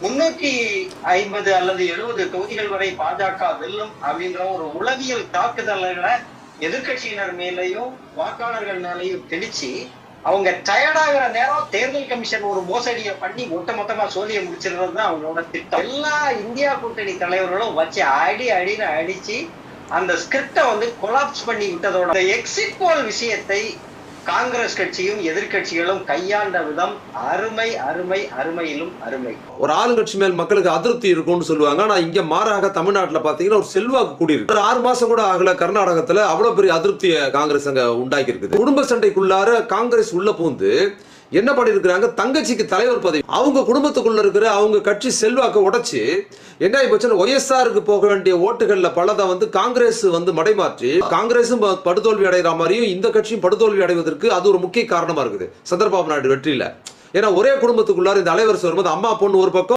350 அல்லது 70 தொகுதிகள் வரை பாஜக வெல்லும் அப்படின்ற ஒரு உளவியல் தாக்குதல்களை எதிர்கட்சியினர் மேலையும் வாக்காளர்கள் மேலையும் திணிச்சு அவங்க டயர்டாகிற நேரம் தேர்தல் கமிஷன் ஒரு மோசடியை பண்ணி ஒட்டுமொத்தமா சோழியை முடிச்சிருந்தது தான் அவங்களோட திட்டம். எல்லா இந்தியா கூட்டணி தலைவர்களும் வச்சு அடின்னு அடிச்சு அந்த ஸ்கிரிப்டை கொலாப்ஸ் பண்ணி விட்டதோட எக்ஸிட் போல் விஷயத்தை காங்கிரஸ் கட்சியும் எதிர்கட்சிகளும் கையாண்ட விதம் அருமை அருமை அருமையிலும் அருமை. ஒரு ஆளுங்கட்சி மேல் மக்களுக்கு அதிருப்தி இருக்கும்னு சொல்லுவாங்க. ஆனா இங்க மாறாக தமிழ்நாட்டில் பாத்தீங்கன்னா ஒரு செல்வாக்கு கூடியிருக்கு. ஒரு 6 மாசம் கூட ஆகல கர்நாடகத்துல அவ்வளவு பெரிய அதிருப்தியை காங்கிரஸ் அங்க உண்டாக்கி இருக்குது. குடும்ப சண்டைக்குள்ளார காங்கிரஸ் உள்ள பூந்து என்ன பண்ணிருக்கிறாங்க, தங்கச்சிக்கு தலைவர் பதவி அவங்க குடும்பத்துக்குள்ள இருக்கிற அவங்க கட்சி செல்வாக்க உடைச்சு என்ன ஆயிப்போச்சு, ஒய்எஸ்ஆருக்கு போக வேண்டிய ஓட்டுகள்ல பலதை காங்கிரஸ் மடைமாற்றி காங்கிரஸும் படுதோல்வி அடைகிற மாதிரியும் இந்த கட்சியும் படுதோல்வி அடைவதற்கு அது ஒரு முக்கிய காரணமா இருக்குது சந்திரபாபு நாயுடு வெற்றியில. ஏன்னா ஒரே குடும்பத்துக்குள்ளார இந்த அலைவரிசை வரும்போது அம்மா பொண்ணு ஒரு பக்கம்,